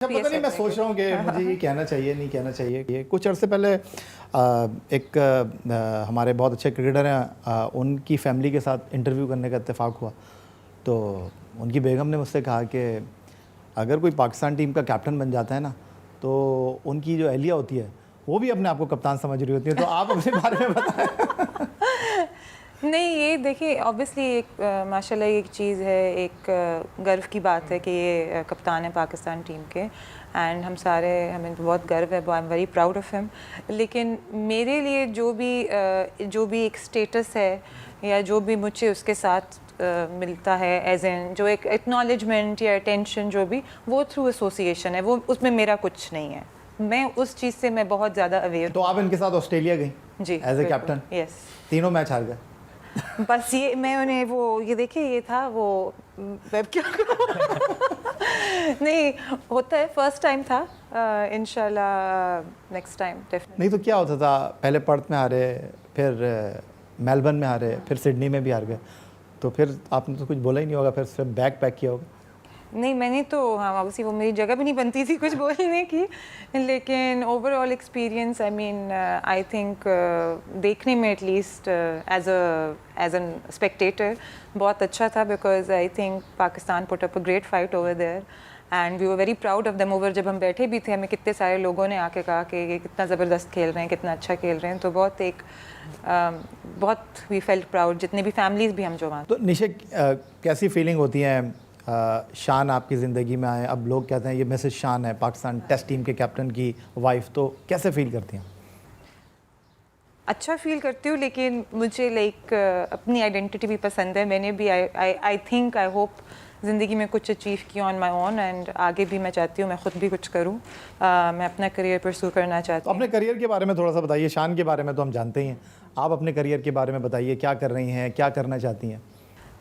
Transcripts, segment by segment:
अच्छा, पता नहीं, मैं सोच रहा हूँ कि मुझे ये कहना चाहिए नहीं कहना चाहिए। ये कुछ अरसे पहले हमारे बहुत अच्छे क्रिकेटर हैं, उनकी फैमिली के साथ इंटरव्यू करने का इत्तेफाक हुआ। तो उनकी बेगम ने मुझसे कहा कि अगर कोई पाकिस्तान टीम का कैप्टन बन जाता है ना, तो उनकी जो अहलिया होती है वो भी अपने आप को कप्तान समझ रही होती है। तो आप अपने बारे में बताएं। नहीं, ये देखिए ऑब्वियसली एक माशाल्लाह एक चीज़ है, एक गर्व की बात है कि ये कप्तान है पाकिस्तान टीम के, एंड हम सारे, हमें बहुत गर्व है, I am very proud of him. लेकिन मेरे लिए जो भी एक स्टेटस है या जो भी मुझे उसके साथ मिलता है एज एन जो एक एक्नॉलेजमेंट या अटेंशन, जो भी वो थ्रू एसोसिएशन है, वो उसमें मेरा कुछ नहीं है। मैं उस चीज़ से मैं बहुत ज़्यादा अवेयर। तो आप इनके साथ ऑस्ट्रेलिया गई जी एज ए कैप्टन? यस। तीनों मैच हार गए। बस ये मैं उन्हें वो ये देखिए, ये था वो वेब क्या नहीं होता है, फर्स्ट टाइम था, इंशाल्लाह नेक्स्ट टाइम डेफिनेटली। नहीं तो क्या होता था, पहले पर्थ में हारे, फिर मेलबर्न में हारे, फिर सिडनी में भी हार गए, तो फिर आपने तो कुछ बोला ही नहीं होगा, फिर सिर्फ बैग पैक किया होगा। नहीं मैंने तो, हाँ ऑब्वियसली वो मेरी जगह भी नहीं बनती थी कुछ बोलने की, लेकिन overall experience I mean I think देखने में एटलीस्ट एज एन स्पेक्टेटर बहुत अच्छा था, because I think Pakistan put up a great fight over there and we were very proud of them. Over जब हम बैठे भी थे, हमें कितने सारे लोगों ने आके कहा कि ये कितना ज़बरदस्त खेल रहे हैं, कितना अच्छा खेल रहे हैं, तो बहुत वी फेल्ट प्राउड, जितने भी फैमिलीज़ भी हम जो वहाँ। तो निशा, कैसी फीलिंग होती है शान आपकी ज़िंदगी में आए? अब लोग कहते हैं ये मिसेस शान है, पाकिस्तान टेस्ट टीम के कैप्टन की वाइफ, तो कैसे फील करती हैं? अच्छा फील करती हूँ, लेकिन मुझे लाइक अपनी आइडेंटिटी भी पसंद है। मैंने भी आई थिंक आई होप ज़िंदगी में कुछ अचीव किया ऑन माई ओन, एंड आगे भी मैं चाहती हूँ मैं ख़ुद भी कुछ करूँ, मैं अपना करियर परस्यू करना चाहती हूँ। अपने करियर के बारे में थोड़ा सा बताइए। शान के बारे में तो हम जानते ही हैं, आप अपने करियर के बारे में बताइए, क्या कर रही हैं, क्या करना चाहती हैं?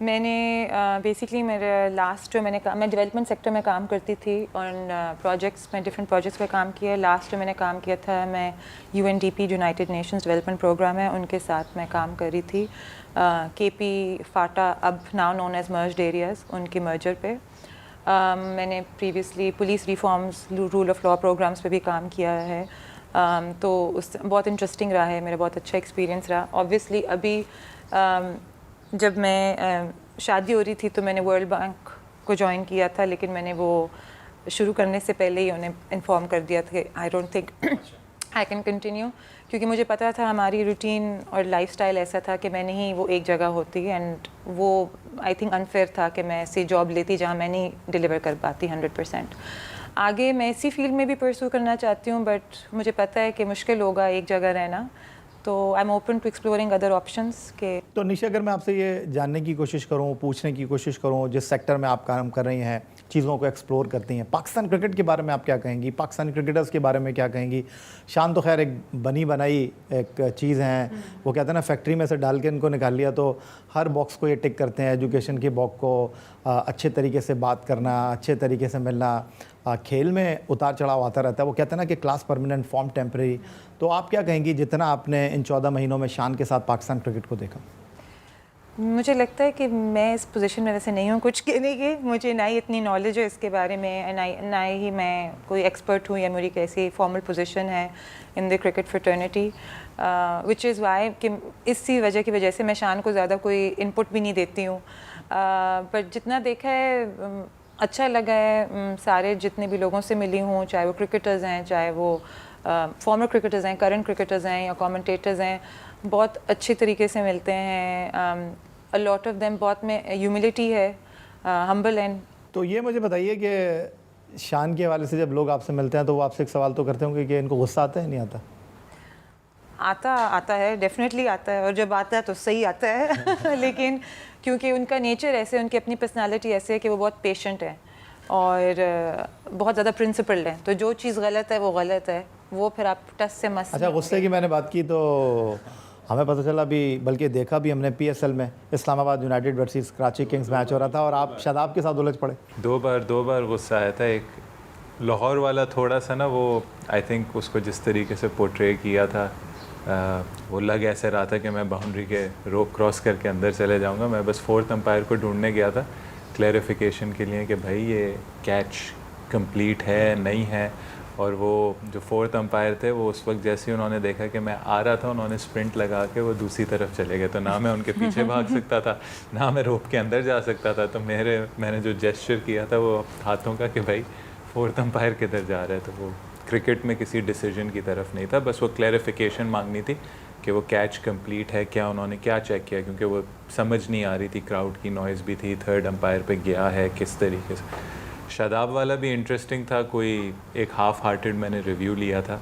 मैंने बेसिकली मेरे लास्ट जो मैं डेवलपमेंट सेक्टर में काम करती थी ऑन प्रोजेक्ट्स में, डिफरेंट प्रोजेक्ट्स पे काम किया। लास्ट जो मैंने काम किया था, मैं UNDP United Nations Development Programme है उनके साथ मैं काम कर रही थी, केपी फाटा, अब now known as merged areas, उनके मर्जर पे। मैंने previously police reforms, rule of law programmes पे भी काम किया है, तो उस बहुत इंटरेस्टिंग रहा है, मेरा बहुत अच्छा एक्सपीरियंस रहा। ऑब्वियसली अभी जब मैं शादी हो रही थी तो मैंने वर्ल्ड बैंक को ज्वाइन किया था, लेकिन मैंने वो शुरू करने से पहले ही उन्हें इन्फॉर्म कर दिया था कि I don't think I can continue, क्योंकि मुझे पता था हमारी रूटीन और लाइफस्टाइल ऐसा था कि मैं नहीं वो एक जगह होती, एंड वो आई थिंक अनफेयर था कि मैं ऐसी जॉब लेती जहाँ मैं नहीं डिलीवर कर पाती 100%। आगे मैं इसी फील्ड में भी परस्यू करना चाहती हूँ, बट मुझे पता है कि मुश्किल होगा एक जगह रहना, तो I am open to exploring other options के। तो निशा, अगर मैं आपसे ये जानने की कोशिश करूं, पूछने की कोशिश करूं, जिस सेक्टर में आप काम कर रही हैं, चीज़ों को एक्सप्लोर करती हैं, पाकिस्तान क्रिकेट के बारे में आप क्या कहेंगी, पाकिस्तानी क्रिकेटर्स के बारे में क्या कहेंगी? शान तो खैर एक बनी बनाई एक चीज़ हैं, वो कहते हैं ना, फैक्ट्री में से डाल के इनको निकाल लिया तो हर बॉक्स को ये टिक करते हैं। एजुकेशन के बॉक्स को, अच्छे तरीके से बात करना, अच्छे तरीके से मिलना, खेल में उतार चढ़ाव आता रहता है। वो कहते हैं ना कि क्लास परमानेंट, फॉर्म टेम्परेरी। तो आप क्या कहेंगी, जितना आपने इन 14 महीनों में शान के साथ पाकिस्तान क्रिकेट को देखा? मुझे लगता है कि मैं इस पोजीशन में वैसे नहीं हूँ कुछ कहने की, मुझे ना ही इतनी नॉलेज है इसके बारे में, ना ही मैं कोई एक्सपर्ट हूँ या मेरी कैसी फॉर्मल पोजीशन है in the cricket fraternity, which is why कि इसी वजह से मैं शान को ज़्यादा कोई इनपुट भी नहीं देती हूँ। बट जितना देखा है अच्छा लगा है, सारे जितने भी लोगों से मिली हूँ, चाहे वो क्रिकेटर्स हैं, चाहे वो फॉर्मर क्रिकेटर्स हैं, करंट क्रिकेटर्स हैं या कमेंटेटर्स हैं, बहुत अच्छे तरीके से मिलते हैं। अ लॉट ऑफ देम बहुत में ह्यूमिलिटी है, हम्बल एंड। तो ये मुझे बताइए कि शान के हवाले से जब लोग आपसे मिलते हैं तो वो आपसे एक सवाल तो करते होंगे कि इनको गुस्सा आता है, नहीं आता? आता है, डेफिनेटली आता है, और जब आता है तो सही आता है लेकिन क्योंकि उनका नेचर ऐसे, उनकी अपनी पर्सनालिटी ऐसे है कि वो बहुत पेशेंट है और बहुत ज़्यादा प्रिंसिपल्ड है, तो जो चीज़ गलत है वो गलत है, वो फिर आप टस से मस। अच्छा, गुस्से की मैंने बात की तो हमें पता चला अभी, बल्कि देखा भी हमने, पीएसएल में Islamabad United versus Karachi Kings match हो रहा था और आप शादाब के साथ उलझ पड़े। दो बार गुस्सा आया था। एक लाहौर वाला थोड़ा सा ना, वो आई थिंक उसको जिस तरीके से पोर्ट्रे किया था, वो लग ऐसे रहा था कि मैं बाउंड्री के रोप क्रॉस करके अंदर चले जाऊंगा। मैं बस फोर्थ अंपायर को ढूंढने गया था क्लैरिफिकेशन के लिए कि भाई ये कैच कंप्लीट है नहीं है। और वो जो फोर्थ अंपायर थे वो उस वक्त जैसे ही उन्होंने देखा कि मैं आ रहा था, उन्होंने स्प्रिंट लगा के वो दूसरी तरफ चले गए। तो ना मैं उनके पीछे भाग सकता था, ना मैं रोप के अंदर जा सकता था। तो मैंने जो जेस्चर किया था वो हाथों का कि भाई फोर्थ अंपायर किधर जा रहा है। तो वो क्रिकेट में किसी डिसीजन की तरफ नहीं था, बस वो क्लैरिफिकेशन मांगनी थी कि वो कैच कंप्लीट है क्या, उन्होंने क्या चेक किया, क्योंकि वो समझ नहीं आ रही थी, क्राउड की नॉइज़ भी थी, थर्ड अंपायर पे गया है किस तरीके से। शादाब वाला भी इंटरेस्टिंग था, कोई एक हाफ हार्टेड मैंने रिव्यू लिया था।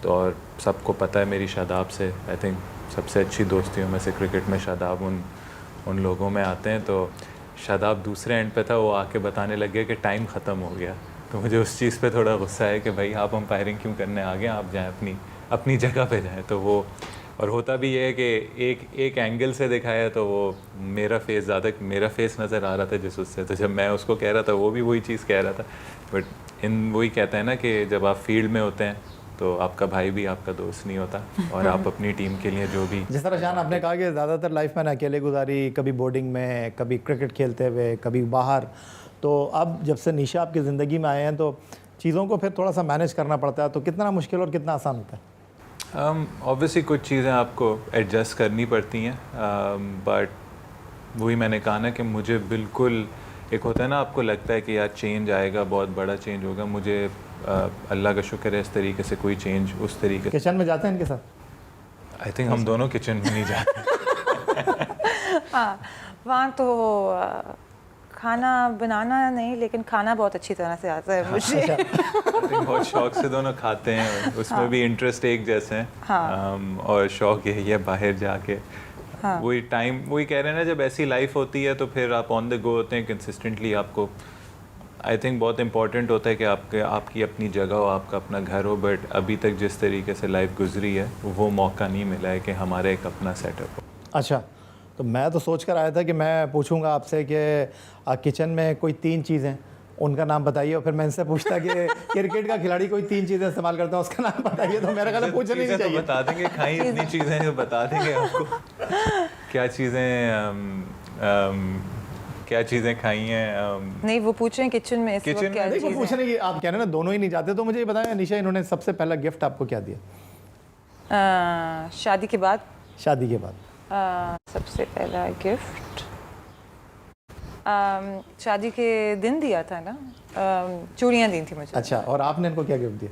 तो और सबको पता है मेरी शादाब से, आई थिंक सबसे अच्छी दोस्तियों में से क्रिकेट में शादाब उन लोगों में आते हैं। तो शादाब दूसरे एंड पे था, वो आके बताने लग गया कि टाइम ख़त्म हो गया। तो मुझे उस चीज़ पे थोड़ा गुस्सा है कि भाई आप अंपायरिंग क्यों करने आ गए, आप जाएँ अपनी जगह पे जाएँ। तो वो और होता भी ये है कि एक एंगल से दिखाया तो वो मेरा फेस नज़र आ रहा था जिस उससे। तो जब मैं उसको कह रहा था वो भी वही चीज़ कह रहा था। बट वही कहते हैं ना कि जब आप फील्ड में होते हैं तो आपका भाई भी आपका दोस्त नहीं होता, और आप अपनी टीम के लिए जो भी जिस तरह शान आपने कहा कि ज़्यादातर लाइफ मैंने अकेले गुजारी, कभी बोर्डिंग में, कभी क्रिकेट खेलते हुए, कभी बाहर। तो अब जब से निशा आपकी ज़िंदगी में आए हैं तो चीज़ों को फिर थोड़ा सा मैनेज करना पड़ता है, तो कितना मुश्किल और कितना आसान होता है? ऑब्वियसली कुछ चीज़ें आपको एडजस्ट करनी पड़ती हैं, बट वही मैंने कहा ना कि मुझे बिल्कुल एक होता है ना, आपको लगता है कि यार चेंज आएगा, बहुत बड़ा चेंज होगा। मुझे अल्लाह का शुक्र है इस तरीके से कोई चेंज उस तरीके से। किचन में जाते हैं इनके साथ? आई थिंक हम दोनों किचन में नहीं जाते। हाँ, वहाँ तो खाना बनाना नहीं, लेकिन खाना बहुत अच्छी तरह से आता है मुझे। आई थिंक बहुत शौक से दोनों खाते हैं, उसमें भी इंटरेस्ट एक जैसे हैं। और शौक यही है बाहर जाके वही टाइम, वही कह रहे हैं ना, जब ऐसी लाइफ होती है तो फिर आप ऑन द गो होते हैं कंसिस्टेंटली। आपको आई थिंक बहुत इंपॉर्टेंट होता है कि आपकी अपनी जगह हो, आपका अपना घर हो। बट अभी तक जिस तरीके से लाइफ गुजरी है वो मौका नहीं मिला है कि हमारा एक अपना सेटअप हो। अच्छा, तो मैं तो सोच कर आया था कि मैं पूछूंगा आपसे कि किचन में कोई 3 चीज़ें, उनका नाम बताइए, और फिर मैं इनसे पूछता कि क्रिकेट का खिलाड़ी कोई 3 चीज़ें इस्तेमाल करता है उसका नाम बताइए। तो मेरा ख्याल है पूछना नहीं चाहिए। तो बता देंगे, खाई इतनी चीज़ें तो बता देंगे आपको क्या चीज़ें खाई हैं। नहीं, वो पूछ रहे हैं किचन में इस वक्त क्या नहीं, वो चीज़ पूछ रहे हैं कि आप कह रहे हैं ना दोनों ही नहीं जाते। तो मुझे ये बताएं निशा, इन्होंने सबसे पहला गिफ्ट आपको क्या दिया शादी के बाद? शादी के बाद सबसे पहला गिफ्ट शादी के दिन दिया था ना, चूड़ियाँ दी थी मुझे। अच्छा, और आपने इनको क्या गिफ्ट दिया?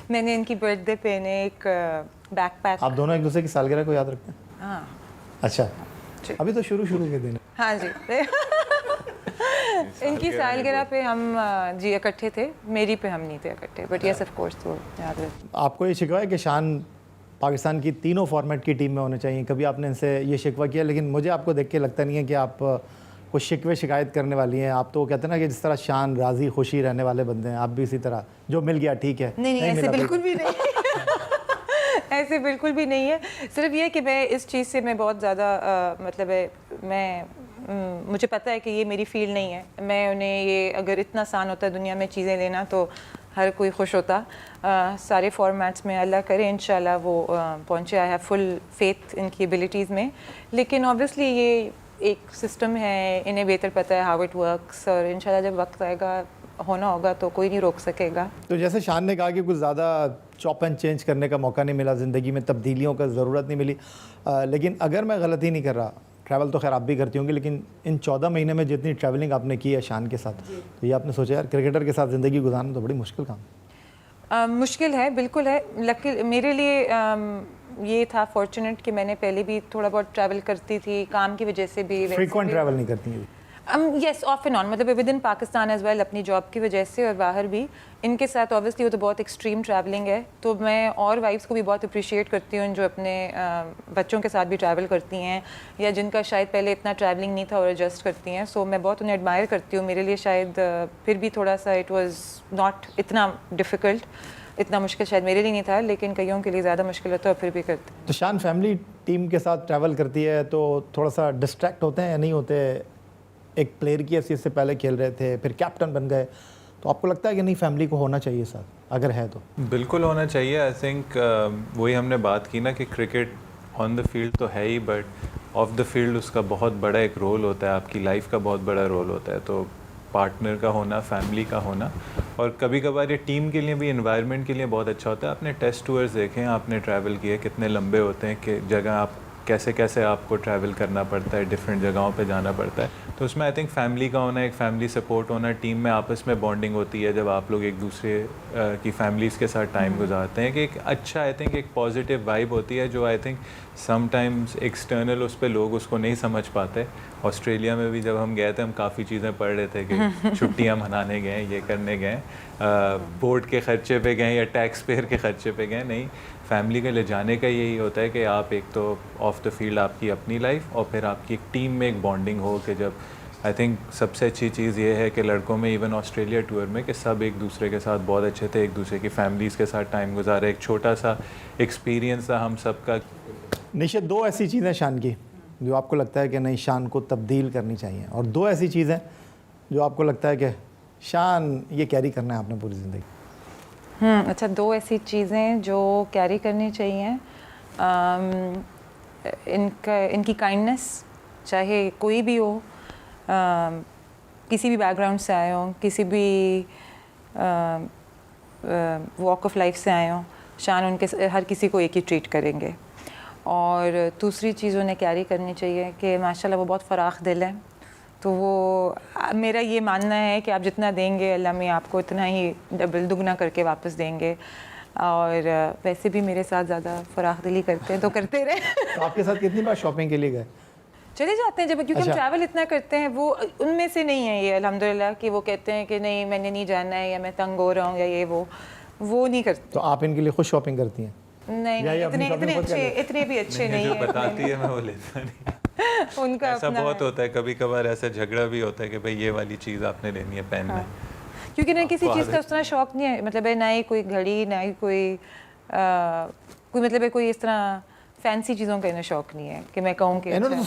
मैंने इनकी बर्थडे पे इन्हें एक बैकपैक। आप दोनों एक दूसरे की सालगिरह को याद रखते हैं? हाँ। अच्छा, जी। अभी तो शुरू के दिन। हाँ जी। इनकी सालगिरह पे हम जी इकट्ठे थे, मेरी पे हम नहीं थे इकट्ठे, बट यस ऑफ कोर्स तो याद है। आपको ये शिकवा है कि शान पाकिस्तान की तीनों फॉर्मेट की टीम में होने चाहिए, कभी आपने इनसे ये शिकवा किया? लेकिन मुझे आपको देख के लगता नहीं है कि आप कुछ शिकवे शिकायत करने वाली हैं। आप तो कहते हैं ना कि जिस तरह शान राज़ी खुशी रहने वाले बंदे हैं, आप भी इसी तरह जो मिल गया ठीक है। नहीं, ऐसे बिल्कुल भी नहीं। ऐसे बिल्कुल भी नहीं है। सिर्फ ये कि मैं इस चीज़ से मैं बहुत ज़्यादा मतलब है, मुझे पता है कि ये मेरी फील्ड नहीं है। मैं उन्हें ये, अगर इतना आसान होता है दुनिया में चीज़ें लेना तो हर कोई खुश होता। सारे फॉर्मेट्स में अल्लाह करे इंशाल्लाह वो पहुँचे। आई हैव फुल फेथ इनकी एबिलिटीज़ में। लेकिन ऑब्वियसली ये एक सिस्टम है, इन्हें बेहतर पता है हाउ इट वर्क्स, और इंशाल्लाह जब वक्त आएगा होना होगा तो कोई नहीं रोक सकेगा। तो जैसे शान ने कहा कि कुछ ज़्यादा चॉप एंड चेंज करने का मौका नहीं मिला, ज़िंदगी में तब्दीलियों का ज़रूरत नहीं मिली, लेकिन अगर मैं गलती नहीं कर रहा, ट्रैवल तो खैर आप भी करती होंगी, लेकिन इन 14 महीने में जितनी ट्रैवलिंग आपने की है शान के साथ, तो ये आपने सोचा यार क्रिकेटर के साथ ज़िंदगी गुजारना तो बड़ी मुश्किल काम है। मुश्किल है, बिल्कुल है। लकी मेरे लिए ये था फॉर्चुनेट कि मैंने पहले भी थोड़ा बहुत ट्रैवल करती थी, काम की वजह से भी। फ्रीक्वेंट ट्रैवल नहीं करती हैं? यस, ऑफ एंड ऑन, मतलब with in Pakistan as well, अपनी जॉब की वजह से और बाहर भी। इनके साथ ऑब्वियसली वो तो बहुत एक्सट्रीम ट्रैवलिंग है, तो मैं और वाइफ्स को भी बहुत अप्रिशिएट करती हूँ जो अपने बच्चों के साथ भी ट्रैवल करती हैं, या जिनका शायद पहले इतना ट्रैवलिंग नहीं था और एडजस्ट करती हैं। सो मैं बहुत उन्हें एडमायर करती हूँ। मेरे लिए शायद फिर भी थोड़ा सा इट वाज नॉट इतना डिफ़िकल्ट, इतना मुश्किल शायद मेरे लिए नहीं था, लेकिन कईयों के लिए ज़्यादा मुश्किल होता है और फिर भी करते। तो शान फैमिली टीम के साथ ट्रैवल करती है तो थोड़ा सा डिस्ट्रैक्ट होते हैं या नहीं होते? एक प्लेयर की हैसियत से पहले खेल रहे थे, फिर कैप्टन बन गए, तो आपको लगता है कि नहीं फैमिली को होना चाहिए साथ, अगर है तो? बिल्कुल होना चाहिए। आई थिंक वही हमने बात की ना कि क्रिकेट ऑन द फील्ड तो है ही, बट ऑफ द फील्ड उसका बहुत बड़ा एक रोल होता है, आपकी लाइफ का बहुत बड़ा रोल होता है। तो पार्टनर का होना, फैमिली का होना, और कभी कभार ये टीम के लिए भी, इन्वायरमेंट के लिए बहुत अच्छा होता है। आपने टेस्ट टूर्स देखे, आपने ट्रैवल किए, कितने लंबे होते हैं, कि जगह आप कैसे कैसे आपको ट्रैवल करना पड़ता है, डिफरेंट जगहों पे जाना पड़ता है। तो उसमें आई थिंक फैमिली का होना, एक फैमिली सपोर्ट होना, टीम में आपस में बॉन्डिंग होती है जब आप लोग एक दूसरे की फैमिलीज़ के साथ टाइम गुजारते हैं, कि एक अच्छा आई थिंक एक पॉजिटिव वाइब होती है, जो आई थिंक समटाइम्स एक्सटर्नल उस पर लोग उसको नहीं समझ पाते। ऑस्ट्रेलिया में भी जब हम गए थे, हम काफ़ी चीज़ें पढ़ रहे थे कि छुट्टियाँ मनाने गए, ये करने गए, बोर्ड के ख़र्चे पे गए या टैक्स पेयर के ख़र्चे पे गए, नहीं। फैमिली के ले जाने का यही होता है कि आप एक तो ऑफ द फील्ड आपकी अपनी लाइफ, और फिर आपकी एक टीम में एक बॉन्डिंग हो, कि जब आई थिंक सबसे अच्छी चीज़ ये है कि लड़कों में, इवन ऑस्ट्रेलिया टूर में, कि सब एक दूसरे के साथ बहुत अच्छे थे, एक दूसरे की फैमिलीज़ के साथ टाइम गुजारे। एक छोटा सा एक्सपीरियंस था हम सबका। निशित, दो ऐसी चीज़ें शान की जो आपको लगता है कि नहीं, शान को तब्दील करनी चाहिए, और दो ऐसी चीज़ें जो आपको लगता है कि शान ये कैरी करना है आपने पूरी ज़िंदगी। अच्छा, दो ऐसी चीज़ें जो कैरी करनी चाहिए, इनकी काइंडनेस, चाहे कोई भी हो, किसी भी बैकग्राउंड से आए हो, किसी भी वॉक ऑफ लाइफ से आए हो, शान उनके हर किसी को एक ही ट्रीट करेंगे। और दूसरी चीज़ उन्हें कैरी करनी चाहिए कि माशाल्लाह वो बहुत फ़राख दिल है। तो वो मेरा ये मानना है कि आप जितना देंगे, अल्लाह में आपको इतना ही डबल दुगना करके वापस देंगे। और वैसे भी मेरे साथ ज़्यादा फ़राख दिली करते हैं, तो करते रहे। तो आपके साथ कितनी बार शॉपिंग के लिए गए? चले जाते हैं जब, क्योंकि अच्छा। हम ट्रैवल इतना करते हैं। वो उनमें से नहीं है ये, अल्हम्दुलिल्लाह, कि वो कहते हैं कि नहीं मैंने नहीं जाना है, या मैं तंग हो रहा हूँ, या ये वो नहीं करते। तो आप इनके लिए खुद शॉपिंग करती हैं? नहीं, या ये अपनी इतने shopping खुद कर लेते? इतने भी अच्छे नहीं जो है। बताती है मैं वो लेता नहीं। उनका ऐसा अपना बहुत होता है, कभी कभार ऐसा झगड़ा भी होता है कि भाई ये वाली चीज़ आपने लेनी है पहनना है। क्योंकि ना किसी चीज़ का उस तरह शौक नहीं है, मतलब है ना ही कोई घड़ी, ना ही कोई मतलब है कोई इस तरह फैंसी चीज़ों का इन्हें शौक नहीं है कि मैं कहूँ कि इन्होंने अच्छा।